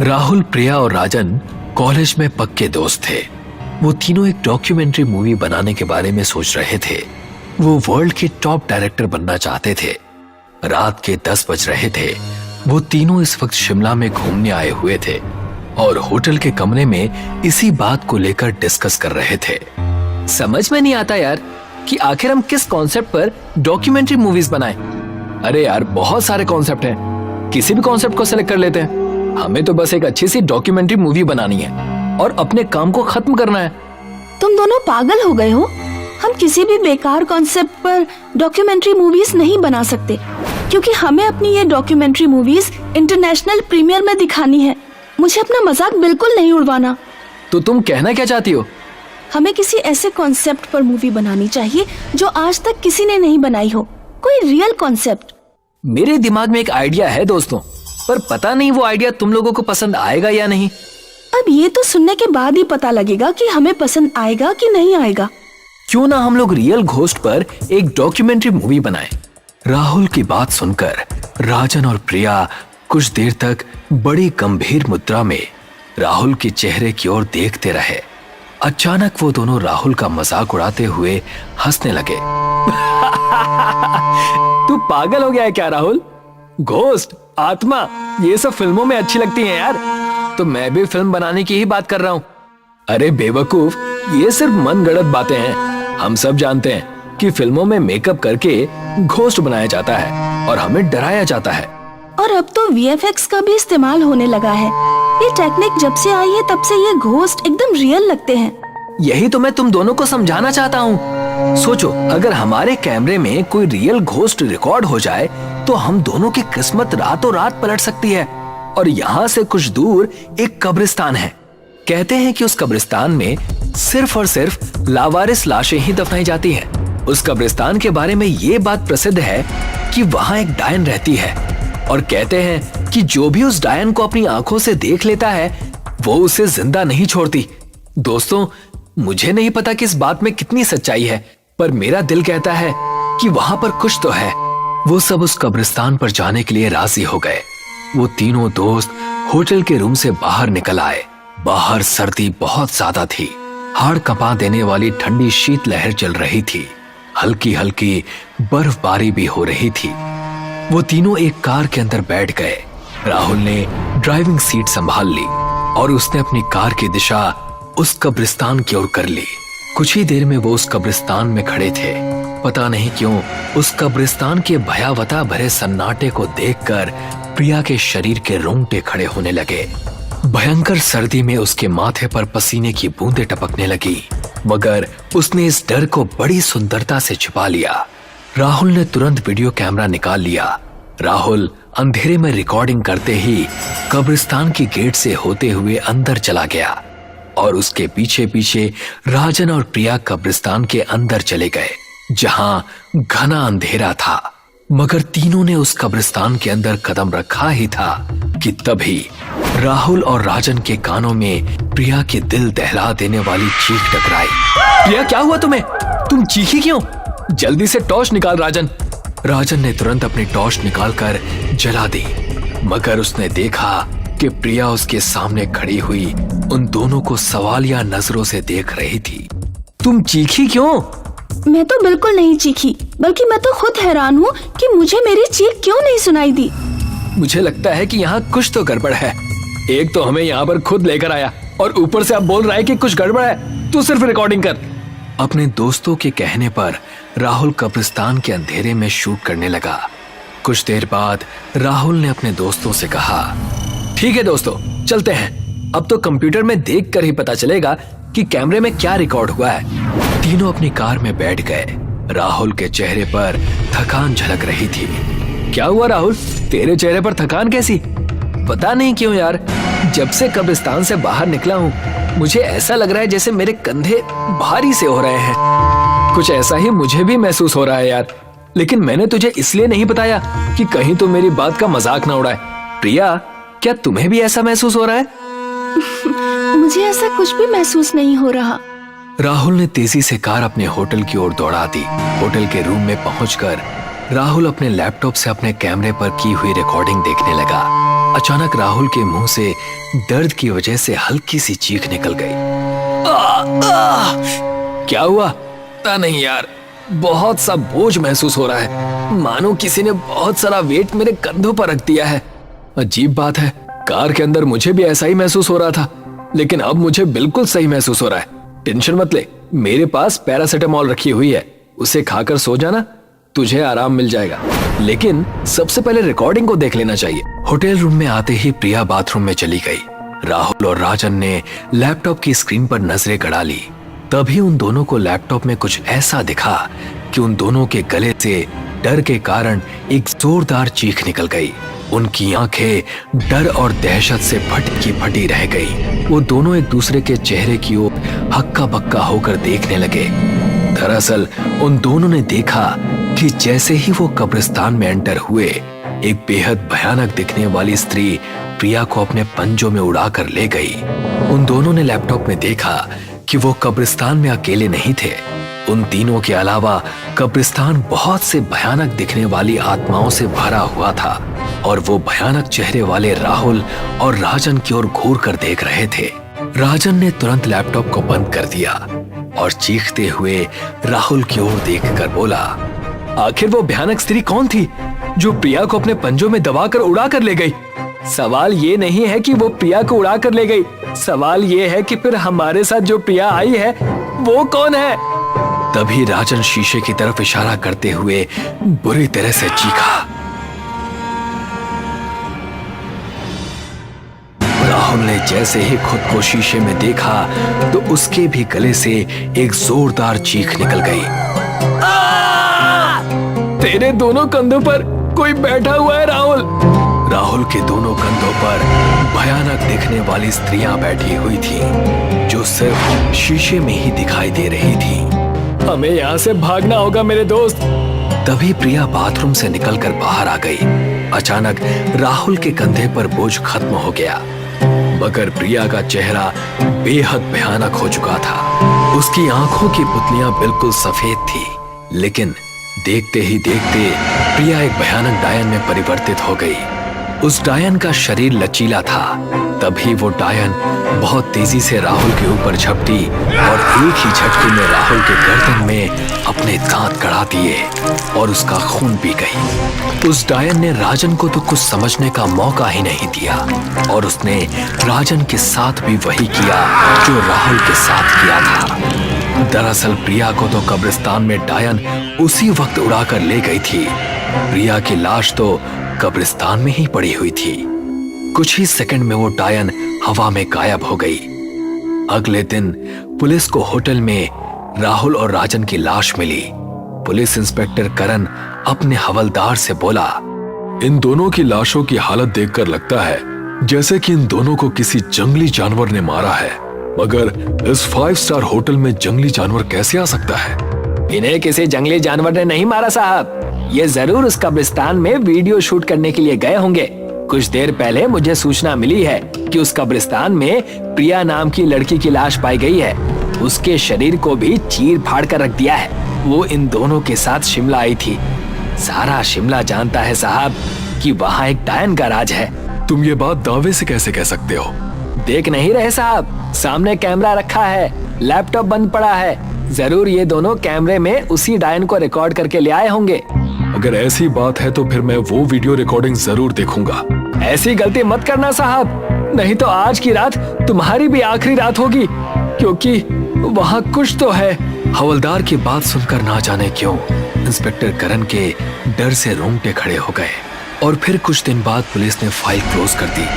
राहुल, प्रिया और राजन कॉलेज में पक्के दोस्त थे। वो तीनों एक डॉक्यूमेंट्री मूवी बनाने के बारे में सोच रहे थे। वो वर्ल्ड के टॉप डायरेक्टर बनना चाहते थे। रात के 10 बज रहे थे। वो तीनों इस वक्त शिमला में घूमने आए हुए थे और होटल के कमरे में इसी बात को लेकर डिस्कस कर रहे थे। समझ में नहीं आता यार कि आखिर हम किस कॉन्सेप्ट पर डॉक्यूमेंट्री मूवीज बनाएं। अरे यार, बहुत सारे कॉन्सेप्ट हैं, किसी भी कॉन्सेप्ट को सेलेक्ट कर लेते हैं। हमें तो बस एक अच्छी सी डॉक्यूमेंट्री मूवी बनानी है और अपने काम को खत्म करना है। तुम दोनों पागल हो गए हो। हम किसी भी बेकार कॉन्सेप्ट पर डॉक्यूमेंट्री मूवीज नहीं बना सकते, क्योंकि हमें अपनी ये डॉक्यूमेंट्री मूवीज इंटरनेशनल प्रीमियर में दिखानी है। मुझे अपना मजाक बिल्कुल नहीं उड़वाना। तो तुम कहना क्या चाहती हो? हमें किसी ऐसे कॉन्सेप्ट पर मूवी बनानी चाहिए जो आज तक किसी ने नहीं बनाई हो, कोई रियल कॉन्सेप्ट। मेरे दिमाग में एक आइडिया है दोस्तों, पर पता नहीं वो आइडिया तुम लोगों को पसंद आएगा या नहीं। अब ये तो सुनने के बाद ही पता लगेगा कि हमें पसंद आएगा कि नहीं आएगा। क्यों ना हम लोग रियल घोस्ट पर एक डॉक्यूमेंट्री मूवी बनाएं। राहुल की बात सुनकर राजन और प्रिया कुछ देर तक बड़ी गंभीर मुद्रा में राहुल के चेहरे की ओर देखते रहे। अचानक वो दोनों राहुल का मजाक उड़ाते हुए हंसने लगे। तू पागल हो गया है क्या राहुल? घोस्ट, आत्मा, ये सब फिल्मों में अच्छी लगती हैं यार। तो मैं भी फिल्म बनाने की ही बात कर रहा हूँ। अरे बेवकूफ, ये सिर्फ मनगढ़ंत बातें हैं। हम सब जानते हैं कि फिल्मों में मेकअप करके घोस्ट बनाया जाता है और हमें डराया जाता है। और अब तो VFX का भी इस्तेमाल होने लगा है। ये टेक्निक जब से आई है तब से ये घोस्ट एकदम रियल लगते हैं। यही तो मैं तुम दोनों को समझाना चाहता हूँ। सोचो, अगर हमारे कैमरे में कोई रियल घोस्ट रिकॉर्ड हो जाए तो हम दोनों की किस्मत रातों रात पलट सकती है। और यहाँ से कुछ दूर एक कब्रिस्तान है। कहते हैं कि उस कब्रिस्तान में सिर्फ और सिर्फ लावारिस लाशें ही दफनाई जाती हैं। उस कब्रिस्तान के बारे में ये बात प्रसिद्ध है कि वहाँ एक डायन रहती है और कहते हैं कि जो भी उस डायन को अपनी आंखों से देख लेता है वो उसे जिंदा नहीं छोड़ती। दोस्तों, मुझे नहीं पता कि इस बात में कितनी सच्चाई है, पर मेरा दिल कहता है कि वहाँ पर कुछ तो है। वो सब उस कब्रिस्तान पर जाने के लिए राजी हो गए। वो तीनों दोस्त होटल के रूम से बाहर निकल आए। बाहर सर्दी बहुत ज्यादा थी। हाड़ कंपा देने वाली ठंडी शीतलहर चल रही थी। हल्की हल्की बर्फबारी भी हो रही थी। वो तीनों एक कार के अंदर बैठ गए। राहुल ने ड्राइविंग सीट संभाल ली और उसने अपनी कार की दिशा उस कब्रिस्तान की ओर कर ली। कुछ ही देर में वो उस कब्रिस्तान में खड़े थे। पता नहीं क्यों उस कब्रिस्तान के भयावता भरे सन्नाटे को देखकर प्रिया के शरीर के रोंगटे खड़े होने लगे। भयंकर सर्दी में उसके माथे पर पसीने की बूंदें टपकने लगी, मगर उसने इस डर को बड़ी सुंदरता से छिपा लिया। राहुल ने तुरंत वीडियो कैमरा निकाल लिया। राहुल अंधेरे में रिकॉर्डिंग करते ही कब्रिस्तान की गेट से होते हुए अंदर चला गया और उसके पीछे पीछे राजन और प्रिया कब्रिस्तान के अंदर चले गए, जहां घना अंधेरा था। मगर तीनों ने उस कब्रिस्तान के अंदर कदम रखा ही था कि तभी राहुल और राजन के कानों में प्रिया के दिल दहला देने वाली चीख टकराई। प्रिया, क्या हुआ तुम्हें? तुम चीखी क्यों? जल्दी से टॉर्च निकाल राजन। राजन ने तुरंत अपनी टॉर्च निकालकर जला दी, मगर उसने देखा कि प्रिया उसके सामने खड़ी हुई उन दोनों को सवालिया नजरों से देख रही थी। तुम चीखी क्यों? मैं तो बिल्कुल नहीं चीखी, बल्कि मैं तो खुद हैरान हूँ कि मुझे मेरी चीख क्यों नहीं सुनाई दी। मुझे लगता है कि यहाँ कुछ तो गड़बड़ है। एक तो हमें यहाँ पर खुद लेकर आया और ऊपर से अब बोल रहा है कि कुछ गड़बड़ है। तू सिर्फ रिकॉर्डिंग कर। अपने दोस्तों के कहने पर राहुल कब्रिस्तान के अंधेरे में शूट करने लगा। कुछ देर बाद राहुल ने अपने दोस्तों से कहा, ठीक है दोस्तों, चलते हैं। अब तो कंप्यूटर में देख कर ही पता चलेगा कि कैमरे में क्या रिकॉर्ड हुआ है। तीनों अपनी कार में बैठ गए। राहुल के चेहरे पर थकान झलक रही थी। क्या हुआ राहुल, तेरे चेहरे पर थकान कैसी? पता नहीं क्यों यार, जब से कब्रिस्तान से बाहर निकला हूँ मुझे ऐसा लग रहा है जैसे मेरे कंधे भारी से हो रहे हैं। कुछ ऐसा ही मुझे भी महसूस हो रहा है यार, लेकिन मैंने तुझे इसलिए नहीं बताया कि कहीं तो मेरी बात का मजाक ना उड़ाए। प्रिया, क्या तुम्हें भी ऐसा महसूस हो रहा है? मुझे ऐसा कुछ भी महसूस नहीं हो रहा। राहुल ने तेजी से कार अपने होटल की ओर दौड़ा दी। होटल के रूम में पहुंचकर राहुल अपने लैपटॉप से अपने कैमरे पर की हुई रिकॉर्डिंग देखने लगा। अचानक राहुल के मुंह से दर्द की वजह से हल्की सी चीख निकल गई। क्या हुआ? पता नहीं यार, बहुत सा बोझ महसूस हो रहा है, मानो किसी ने बहुत सारा वेट मेरे कंधों पर रख दिया है। अजीब बात है, कार के अंदर मुझे भी ऐसा ही महसूस हो रहा था, लेकिन अब मुझे बिल्कुल सही महसूस हो रहा है। टेंशन मत ले, मेरे पास पैरासिटामोल रखी हुई है, उसे खाकर सो जाना, तुझे आराम मिल जाएगा। लेकिन सबसे पहले रिकॉर्डिंग को देख लेना चाहिए। होटल रूम में आते ही प्रिया बाथरूम में चली गई। राहुल और राजन ने लैपटॉप की स्क्रीन पर नजरें गड़ा ली। तभी उन दोनों को लैपटॉप में कुछ ऐसा दिखा कि उन दोनों के गले से डर के कारण एक जोरदार चीख निकल गई। उनकी आंखें डर और दहशत से फटी की फटी रह गई। वो दोनों एक दूसरे के चेहरे की ओर हक्का बक्का होकर देखने लगे। दरअसल उन दोनों ने देखा कि जैसे ही वो कब्रिस्तान में एंटर हुए, एक बेहद भयानक दिखने वाली स्त्री प्रिया को अपने पंजों में उड़ाकर ले गई। उन दोनों ने लैपटॉप में देखा कि वो कब्रिस्तान में अकेले नहीं थे। उन तीनों के अलावा कब्रिस्तान बहुत से भयानक दिखने वाली आत्माओं से भरा हुआ था और वो भयानक चेहरे वाले राहुल और राजन की ओर घूर कर देख रहे थे। राजन ने तुरंत लैपटॉप को बंद कर दिया और चीखते हुए राहुल की ओर देखकर बोला, आखिर वो भयानक स्त्री कौन थी जो प्रिया को अपने पंजों में दबाकर उड़ा कर ले गई? सवाल ये नहीं है कि वो प्रिया को उड़ा कर ले गई, सवाल ये है कि फिर हमारे साथ जो प्रिया आई है वो कौन है? तभी राजन शीशे की तरफ इशारा करते हुए बुरी तरह से चीखा। राहुल ने जैसे ही खुद को शीशे में देखा तो उसके भी गले से एक जोरदार चीख निकल गई। तेरे दोनों कंधों पर कोई बैठा हुआ है राहुल। राहुल के दोनों कंधों पर भयानक दिखने वाली स्त्रियां बैठी हुई थी जो सिर्फ शीशे में ही दिखाई दे रही थी। हमें यहाँ से भागना होगा मेरे दोस्त। तभी प्रिया बाथरूम से निकलकर बाहर आ गई। अचानक राहुल के कंधे पर बोझ खत्म हो गया, मगर प्रिया का चेहरा बेहद भयानक हो चुका था। उसकी आंखों की पुतलियां बिल्कुल सफेद थी, लेकिन देखते ही देखते प्रिया एक भयानक डायन में परिवर्तित हो गई। उस डायन का शरीर लचीला था। तभी वो डायन बहुत तेजी से राहुल के ऊपर झपटी और एक ही झटके में राहुल के गर्दन में अपने दांत गड़ा दिए और उसका खून पी गई। उस डायन ने राजन को तो कुछ समझने का मौका ही नहीं दिया और उसने राजन के साथ भी वही किया जो राहुल के साथ किया था। दरअसल प्रिया को तो कब्रिस्तान में डायन उसी वक्त उड़ाकर ले गई थी। प्रिया की लाश तो कब्रिस्तान में ही पड़ी हुई थी। कुछ ही सेकंड में वो डायन हवा में गायब हो गई। अगले दिन पुलिस को होटल में राहुल और राजन की लाश मिली। पुलिस इंस्पेक्टर करण अपने हवलदार से बोला, इन दोनों की लाशों की हालत देखकर लगता है जैसे कि इन दोनों को किसी जंगली जानवर ने मारा है, मगर इस 5 स्टार होटल में जंगली जानवर कैसे आ सकता है? इन्हें किसी जंगली जानवर ने नहीं मारा साहब, ये जरूर उस कब्रिस्तान में वीडियो शूट करने के लिए गए होंगे। कुछ देर पहले मुझे सूचना मिली है कि उस कब्रिस्तान में प्रिया नाम की लड़की की लाश पाई गई है। उसके शरीर को भी चीर फाड़ कर रख दिया है। वो इन दोनों के साथ शिमला आई थी। सारा शिमला जानता है साहब कि वहाँ एक डायन का राज है। तुम ये बात दावे से कैसे कह सकते हो? देख नहीं रहे साहब, सामने कैमरा रखा है, लैपटॉप बंद पड़ा है। जरूर ये दोनों कैमरे में उसी डायन को रिकॉर्ड करके ले आए होंगे। अगर ऐसी बात है तो फिर मैं वो वीडियो रिकॉर्डिंग जरूर देखूंगा। ऐसी गलती मत करना साहब, नहीं तो आज की रात तुम्हारी भी आखिरी रात होगी, क्योंकि वहाँ कुछ तो है। हवलदार की बात सुनकर ना जाने क्यों इंस्पेक्टर करण के डर से रोंगटे खड़े हो गए और फिर कुछ दिन बाद पुलिस ने फाइल क्लोज कर दी।